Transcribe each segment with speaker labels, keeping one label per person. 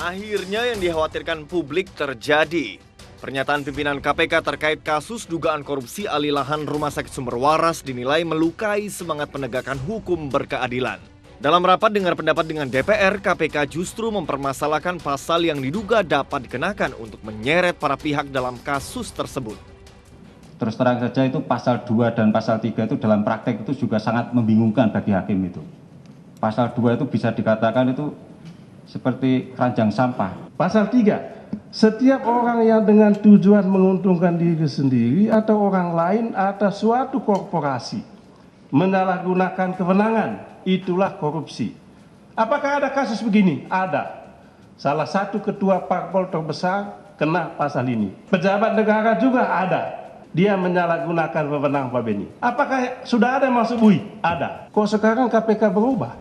Speaker 1: Akhirnya yang dikhawatirkan publik terjadi. Pernyataan pimpinan KPK terkait kasus dugaan korupsi alih lahan Rumah Sakit Sumber Waras dinilai melukai semangat penegakan hukum berkeadilan. Dalam rapat dengar pendapat dengan DPR, KPK justru mempermasalahkan pasal yang diduga dapat dikenakan untuk menyeret para pihak dalam kasus tersebut.
Speaker 2: Terus terang saja itu pasal 2 dan pasal 3 itu dalam praktek itu juga sangat membingungkan bagi hakim itu. Pasal 2 itu bisa dikatakan itu seperti keranjang sampah.
Speaker 3: Pasal 3, setiap orang yang dengan tujuan menguntungkan diri sendiri atau orang lain atas suatu korporasi menyalahgunakan kewenangan, itulah korupsi. Apakah ada kasus begini? Ada. Salah satu ketua parpol terbesar kena pasal ini. Pejabat negara juga ada. Dia menyalahgunakan wewenang Pak Beni. Apakah sudah ada yang masuk bui? Ada. Kok sekarang KPK berubah?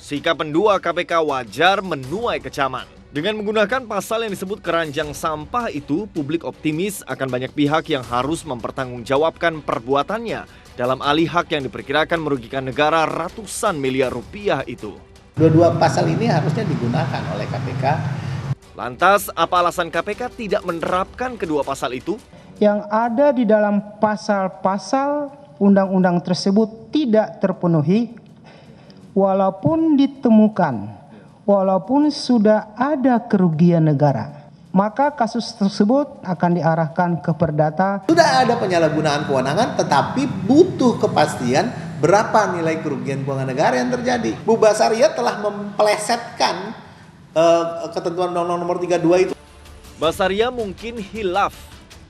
Speaker 1: Sikap pendua KPK wajar menuai kecaman. Dengan menggunakan pasal yang disebut keranjang sampah itu, publik optimis akan banyak pihak yang harus mempertanggungjawabkan perbuatannya dalam alih hak yang diperkirakan merugikan negara ratusan miliar rupiah itu.
Speaker 4: Dua-dua pasal ini harusnya digunakan oleh KPK.
Speaker 1: Lantas, apa alasan KPK tidak menerapkan kedua pasal itu?
Speaker 5: Yang ada di dalam pasal-pasal undang-undang tersebut tidak terpenuhi, walaupun ditemukan, walaupun sudah ada kerugian negara, maka kasus tersebut akan diarahkan ke Perdata.
Speaker 4: Sudah ada penyalahgunaan kewenangan, tetapi butuh kepastian berapa nilai kerugian keuangan negara yang terjadi. Bu Basaria telah memplesetkan ketentuan Undang-Undang Nomor 32 itu.
Speaker 1: Basaria mungkin hilaf,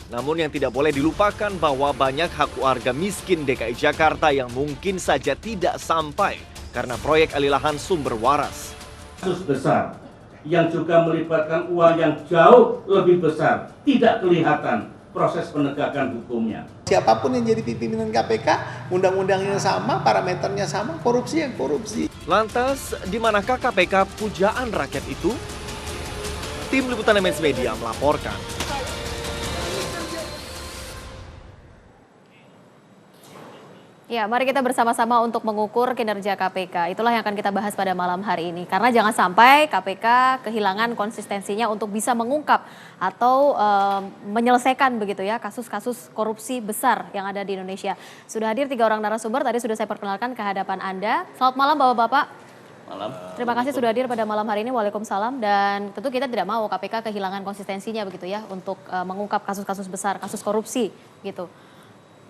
Speaker 1: namun yang tidak boleh dilupakan bahwa banyak hak warga miskin DKI Jakarta yang mungkin saja tidak sampai karena proyek alih lahan Sumber Waras.
Speaker 6: Kasus besar yang juga melibatkan uang yang jauh lebih besar, tidak kelihatan proses penegakan hukumnya.
Speaker 4: Siapapun yang jadi pimpinan KPK, undang-undangnya sama, parameternya sama, korupsi yang korupsi.
Speaker 1: Lantas, di manakah KPK pujaan rakyat itu? Tim Liputan MNC Media melaporkan.
Speaker 7: Ya, mari kita bersama-sama untuk mengukur kinerja KPK. Itulah yang akan kita bahas pada malam hari ini. Karena jangan sampai KPK kehilangan konsistensinya untuk bisa mengungkap atau menyelesaikan begitu ya kasus-kasus korupsi besar yang ada di Indonesia. Sudah hadir 3 orang narasumber, tadi sudah saya perkenalkan ke hadapan Anda. Selamat malam Bapak-Bapak.
Speaker 6: Malam.
Speaker 7: Terima kasih sudah hadir pada malam hari ini. Waalaikumsalam. Dan tentu kita tidak mau KPK kehilangan konsistensinya begitu ya untuk mengungkap kasus-kasus besar, kasus korupsi gitu.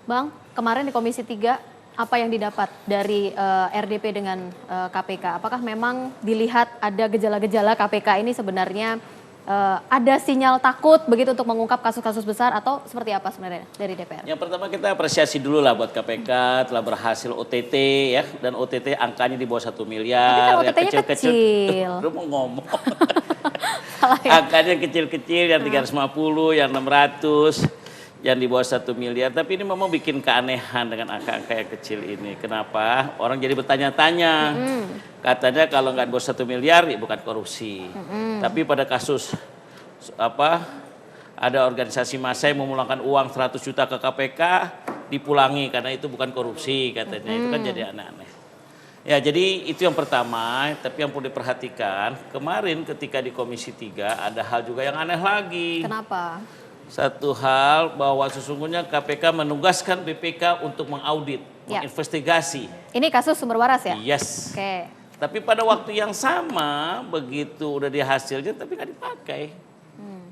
Speaker 7: Bang, kemarin di Komisi 3 apa yang didapat dari RDP dengan KPK? Apakah memang dilihat ada gejala-gejala KPK ini sebenarnya ada sinyal takut begitu untuk mengungkap kasus-kasus besar atau seperti apa sebenarnya dari DPR?
Speaker 6: Yang pertama kita apresiasi dulu lah buat KPK telah berhasil OTT ya, dan OTT angkanya di bawah 1 miliar.
Speaker 7: Tapi kan OTT-nya kecil.
Speaker 6: Lu mau ngomong.
Speaker 7: Salah ya?
Speaker 6: Angkanya kecil-kecil, yang 350, yang 600. Yang di bawah 1 miliar, tapi ini memang bikin keanehan dengan angka-angka yang kecil ini. Kenapa? Orang jadi bertanya-tanya. Katanya kalau nggak di bawah 1 miliar ya bukan korupsi. Tapi pada kasus ada organisasi massa yang memulangkan uang 100 juta ke KPK dipulangi karena itu bukan korupsi katanya. Itu kan jadi aneh-aneh. Ya, jadi itu yang pertama, tapi yang perlu diperhatikan, kemarin ketika di Komisi 3 ada hal juga yang aneh lagi.
Speaker 7: Kenapa?
Speaker 6: Satu hal bahwa sesungguhnya KPK menugaskan BPK untuk mengaudit, menginvestigasi.
Speaker 7: Ini kasus Sumber Waras ya?
Speaker 6: Yes.
Speaker 7: Oke.
Speaker 6: Tapi pada waktu yang sama begitu udah di hasilnya tapi nggak dipakai.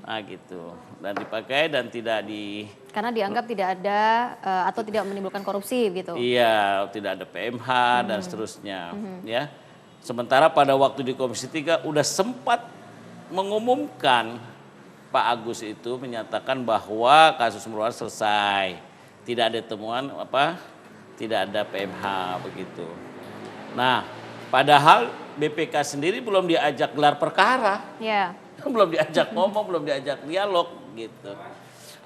Speaker 6: Nah gitu. Dan dipakai dan tidak di...
Speaker 7: Karena dianggap tidak ada atau tidak menimbulkan korupsi gitu.
Speaker 6: Iya, tidak ada PMH dan seterusnya. Ya. Sementara pada waktu di Komisi 3 udah sempat mengumumkan Pak Agus itu menyatakan bahwa kasus Sumber Waras selesai, tidak ada temuan tidak ada PMH begitu. Nah, padahal BPK sendiri belum diajak gelar perkara, belum diajak ngomong, belum diajak dialog gitu.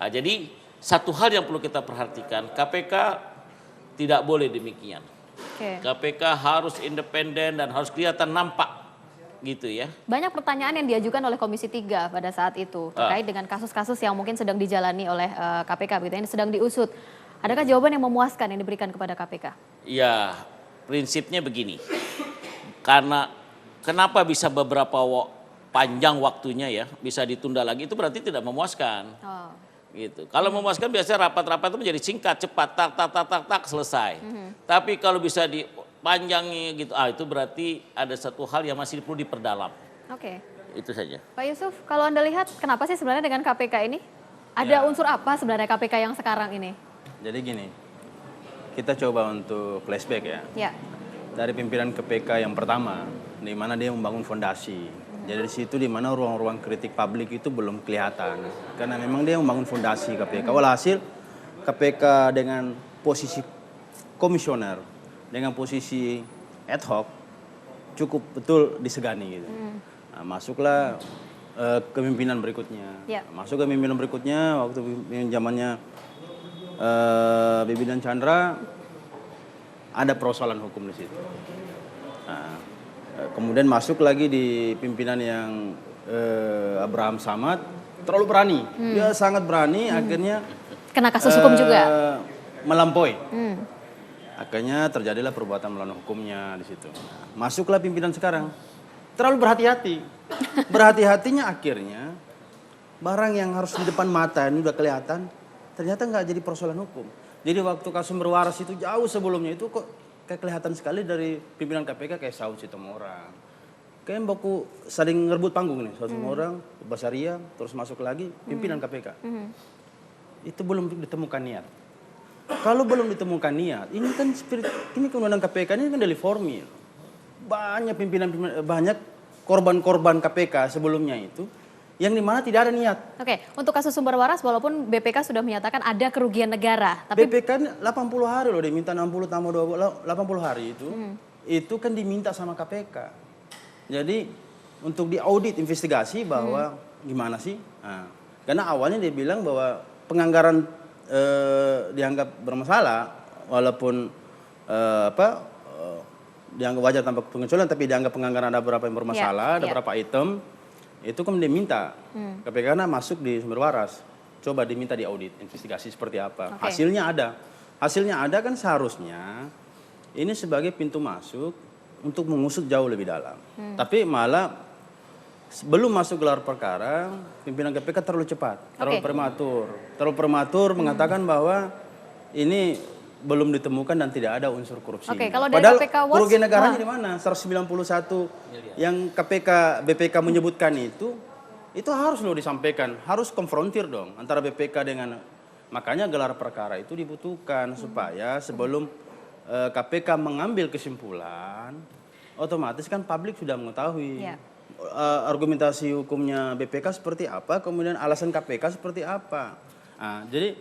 Speaker 6: Nah, jadi satu hal yang perlu kita perhatikan, KPK tidak boleh demikian. KPK harus independen dan harus kelihatan nampak. Gitu ya. Banyak pertanyaan yang diajukan oleh Komisi 3 pada saat itu terkait dengan kasus-kasus yang mungkin sedang dijalani oleh KPK begitu, yang sedang diusut. Adakah jawaban yang memuaskan yang diberikan kepada KPK? Ya, prinsipnya begini. Karena kenapa bisa beberapa panjang waktunya ya, bisa ditunda lagi, itu berarti tidak memuaskan.
Speaker 7: Oh.
Speaker 6: Gitu. Kalau memuaskan biasanya rapat-rapat itu menjadi singkat, cepat, tak selesai. Tapi kalau bisa dipanjangi gitu, itu berarti ada satu hal yang masih perlu diperdalam.
Speaker 7: Oke.
Speaker 6: Itu saja.
Speaker 7: Pak Yusuf, kalau Anda lihat kenapa sih sebenarnya dengan KPK ini? Ada unsur apa sebenarnya KPK yang sekarang ini?
Speaker 8: Jadi gini, kita coba untuk flashback ya.
Speaker 7: Ya.
Speaker 8: Dari pimpinan KPK yang pertama, di mana dia membangun fondasi. Jadi di situ di mana ruang-ruang kritik publik itu belum kelihatan. Karena memang dia membangun fondasi KPK. Walhasil KPK dengan posisi komisioner, dengan posisi ad hoc, cukup betul disegani gitu. Nah, masuklah kepemimpinan berikutnya.
Speaker 7: Ya.
Speaker 8: Masuk kepemimpinan berikutnya waktu zamannya Bibi dan Chandra, ada persoalan hukum di situ. Nah, kemudian masuk lagi di pimpinan yang Abraham Samad, terlalu berani. Dia sangat berani, akhirnya
Speaker 7: Kena kasus hukum juga.
Speaker 8: Melampaui. Akhirnya terjadilah perbuatan melawan hukumnya di situ. Nah, masuklah pimpinan sekarang, terlalu berhati-hati. Berhati-hatinya akhirnya barang yang harus di depan mata ini udah kelihatan, ternyata nggak jadi persoalan hukum. Jadi waktu kasus Sumber Waras itu jauh sebelumnya itu kok kayak kelihatan sekali dari pimpinan KPK kayak Saud Sitomorang. Kayak baku saling ngerebut panggung nih, Saud Sitomorang, Basaria, terus masuk lagi pimpinan KPK. Itu belum ditemukan niat. Kalau belum ditemukan niat, ini kan ini undang-undang KPK ini kan dari formil. Banyak banyak korban-korban KPK sebelumnya itu yang dimana tidak ada niat.
Speaker 7: Oke, untuk kasus Sumber Waras walaupun BPK sudah menyatakan ada kerugian negara, tapi
Speaker 8: BPK 80 hari loh, diminta 60 tambah 20, 80 hari itu kan diminta sama KPK. Jadi untuk diaudit investigasi bahwa gimana sih? Nah, karena awalnya dia bilang bahwa penganggaran dianggap bermasalah, walaupun dianggap wajar tanpa pengecualian, tapi dianggap penganggaran ada beberapa yang bermasalah, ada beberapa item. Itu kemudian diminta KPK karena masuk di Sumber Waras, coba diminta diaudit investigasi seperti apa. Hasilnya ada kan seharusnya ini sebagai pintu masuk untuk mengusut jauh lebih dalam. Tapi malah sebelum masuk gelar perkara, pimpinan KPK terlalu cepat, terlalu prematur mengatakan bahwa ini belum ditemukan dan tidak ada unsur korupsi.
Speaker 7: Kalau dari
Speaker 8: Padahal
Speaker 7: KPK Watch,
Speaker 8: kerugian negaranya di mana? 191 yang BPK menyebutkan itu harus loh disampaikan, harus konfrontir dong antara BPK dengan, makanya gelar perkara itu dibutuhkan supaya sebelum KPK mengambil kesimpulan, otomatis kan publik sudah mengetahui argumentasi hukumnya BPK seperti apa, kemudian alasan KPK seperti apa. Nah, jadi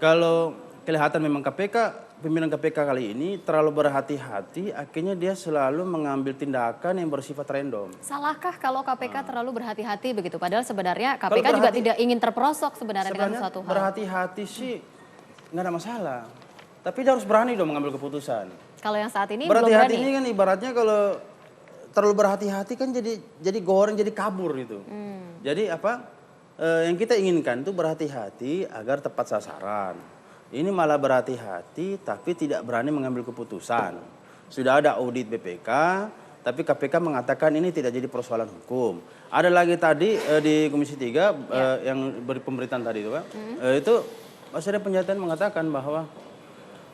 Speaker 8: kalau kelihatan memang pimpinan KPK kali ini terlalu berhati-hati, akhirnya dia selalu mengambil tindakan yang bersifat random.
Speaker 7: Salahkah kalau KPK terlalu berhati-hati begitu? Padahal sebenarnya KPK juga tidak ingin terperosok sebenarnya dengan suatu hal.
Speaker 8: Berhati-hati sih nggak ada masalah. Tapi dia harus berani dong mengambil keputusan.
Speaker 7: Kalau yang saat ini belum berani.
Speaker 8: Berhati-hati ini kan ibaratnya kalau terlalu berhati-hati kan jadi goreng, jadi kabur gitu. Jadi yang kita inginkan itu berhati-hati agar tepat sasaran. Ini malah berhati-hati tapi tidak berani mengambil keputusan. Sudah ada audit BPK, tapi KPK mengatakan ini tidak jadi persoalan hukum. Ada lagi tadi di Komisi 3 yang beri pemberitaan tadi itu Pak. Itu Pak Surya Penjatan mengatakan bahwa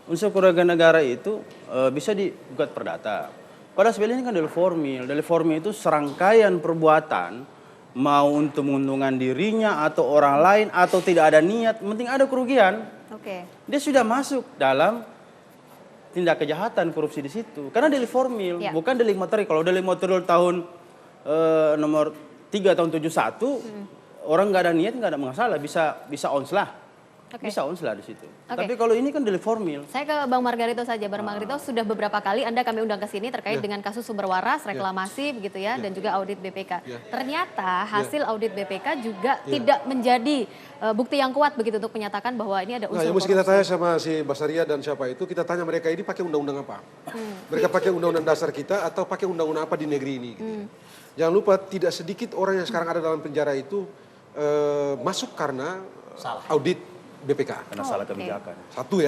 Speaker 8: unsur kerugian negara itu bisa digugat perdata. Pada sebenarnya ini kan dalil formil. Dalil formil itu serangkaian perbuatan mau untuk menguntungkan dirinya atau orang lain atau tidak ada niat, penting ada kerugian. Dia sudah masuk dalam tindak kejahatan korupsi di situ. Karena delik formil, bukan delik material. Kalau delik material tahun nomor 3 tahun 71, orang nggak ada niat nggak ada masalah, bisa ons lah. Bisa ons lah di situ. Tapi kalau ini kan delik formil.
Speaker 7: Saya ke Bang Margarito saja. Bang Margarito, sudah beberapa kali Anda kami undang ke sini terkait dengan kasus Sumber Waras, reklamasi begitu ya, dan juga audit BPK. Ternyata hasil audit BPK juga tidak menjadi bukti yang kuat begitu untuk menyatakan bahwa ini ada unsur
Speaker 9: yang mesti kita tanya sama si Basaria dan siapa itu, kita tanya mereka ini pakai undang-undang apa? Mereka pakai undang-undang dasar kita atau pakai undang-undang apa di negeri ini? Gitu. Jangan lupa tidak sedikit orang yang sekarang ada dalam penjara itu masuk karena audit BPK.
Speaker 8: Karena salah kebijakan.
Speaker 9: Satu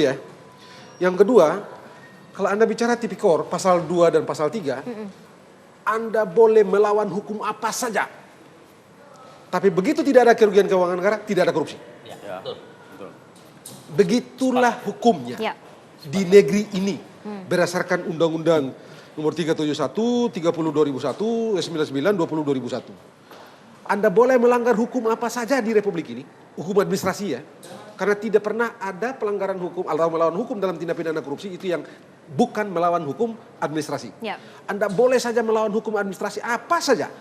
Speaker 9: ya. Yang kedua, kalau Anda bicara tipikor pasal 2 dan pasal 3, Anda boleh melawan hukum apa saja. Tapi begitu tidak ada kerugian keuangan negara, tidak ada korupsi.
Speaker 6: Ya, betul.
Speaker 9: Begitulah hukumnya di negeri ini. Berdasarkan Undang-Undang nomor 371, 30 2001, 99, 20 2001. Anda boleh melanggar hukum apa saja di Republik ini, hukum administrasi ya. Karena tidak pernah ada pelanggaran hukum atau melawan hukum dalam tindak pidana korupsi itu yang bukan melawan hukum administrasi. Anda boleh saja melawan hukum administrasi apa saja.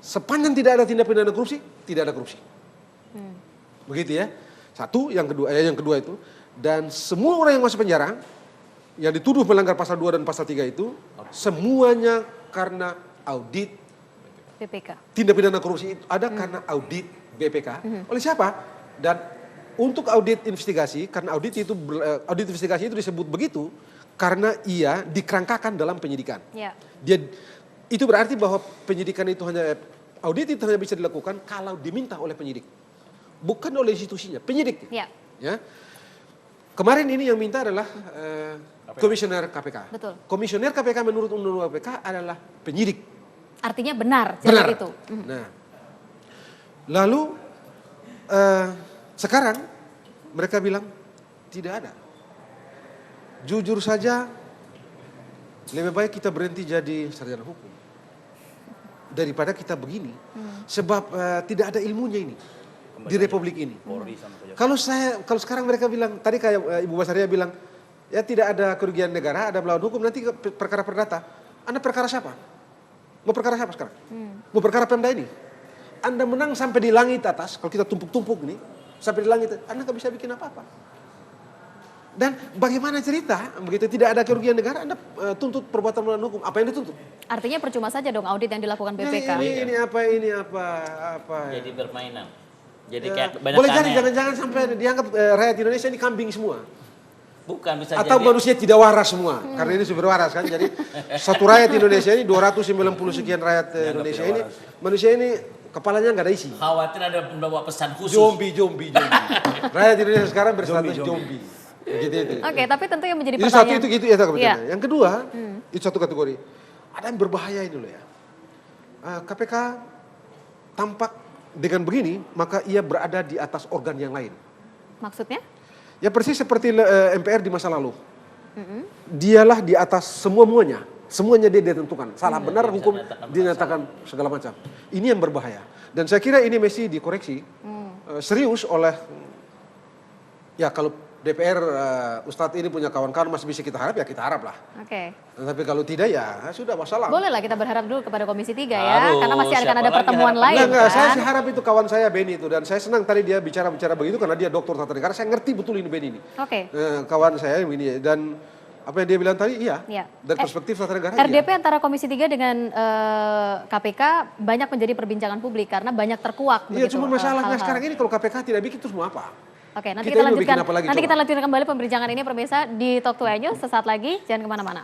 Speaker 9: Sepanjang tidak ada tindak pidana korupsi, tidak ada korupsi. Begitu ya. Satu, yang kedua itu. Dan semua orang yang masuk penjara, yang dituduh melanggar pasal 2 dan pasal 3 itu, semuanya karena audit
Speaker 7: BPK.
Speaker 9: Tindak pidana korupsi itu ada karena audit BPK. Oleh siapa? Dan untuk audit investigasi, karena audit investigasi itu disebut begitu karena ia dikerangkakan dalam penyidikan. Itu berarti bahwa penyidikan itu audit itu hanya bisa dilakukan kalau diminta oleh penyidik, bukan oleh institusinya, penyidik. Ya. Kemarin ini yang minta adalah komisioner KPK.
Speaker 7: Betul.
Speaker 9: Komisioner KPK menurut Undang-Undang KPK adalah penyidik.
Speaker 7: Artinya benar itu.
Speaker 9: Nah, lalu sekarang mereka bilang tidak ada. Jujur saja, lebih baik kita berhenti jadi sarjana hukum daripada kita begini. Sebab tidak ada ilmunya ini di Republik ini. Kalau sekarang mereka bilang, tadi kayak Ibu Basaria bilang, ya tidak ada kerugian negara, ada melawan hukum, nanti perkara perdata. Anda perkara siapa? Mau perkara siapa sekarang? Mau perkara Pemda ini? Anda menang sampai di langit atas, kalau kita tumpuk-tumpuk nih, sampai di langit, Anda nggak bisa bikin apa-apa. Dan bagaimana cerita, begitu tidak ada kerugian negara, Anda tuntut perbuatan melawan hukum, apa yang dituntut?
Speaker 7: Artinya percuma saja dong audit yang dilakukan BPK.
Speaker 9: Ini apa.
Speaker 6: Jadi permainan. Jadi kayak banyak
Speaker 9: boleh jadi jangan-jangan sampai dianggap rakyat Indonesia ini kambing semua.
Speaker 6: Bukan, bisa
Speaker 9: atau
Speaker 6: jadi
Speaker 9: manusia tidak waras semua, karena ini super waras kan. Jadi satu rakyat Indonesia ini 290 sekian rakyat Indonesia ini, manusia ini kepalanya nggak ada isi.
Speaker 6: Khawatir ada membawa pesan khusus.
Speaker 9: Zombie. Rakyat Indonesia sekarang berstatus zombie. Gitu.
Speaker 7: Oke, tapi tentu yang menjadi
Speaker 9: pertanyaan.
Speaker 7: pertanyaan.
Speaker 9: Itu ya kebetulan. Yang kedua, itu satu kategori. Ada yang berbahaya ini loh ya. KPK tampak dengan begini, maka ia berada di atas organ yang lain.
Speaker 7: Maksudnya?
Speaker 9: Ya persis seperti MPR di masa lalu. Dialah di atas semuanya. Semuanya dia ditentukan. Salah benar hukum dinyatakan segala macam. Ini yang berbahaya. Dan saya kira ini mesti dikoreksi serius oleh, ya kalau DPR Ustadz ini punya kawan-kawan masih bisa kita harap, ya kita harap lah.
Speaker 7: Oke.
Speaker 9: Tapi kalau tidak ya sudah masalah.
Speaker 7: Boleh lah kita berharap dulu kepada Komisi 3 ya. Karena masih akan ada pertemuan lain.
Speaker 9: Enggak, saya sih harap itu kawan saya Benny itu. Dan saya senang tadi dia bicara begitu karena dia doktor tata negara. Saya ngerti betul ini Benny ini.
Speaker 7: Oke.
Speaker 9: Kawan saya ini. Dan apa yang dia bilang tadi iya. Dari perspektif tata negara
Speaker 7: RDP antara Komisi 3 dengan KPK banyak menjadi perbincangan publik karena banyak terkuak.
Speaker 9: Iya, cuma masalahnya sekarang ini kalau KPK tidak bikin terus mau apa?
Speaker 7: Oke, nanti kita lanjutkan kembali perbincangan ini pemirsa di Talk to News sesaat lagi. Jangan kemana-mana.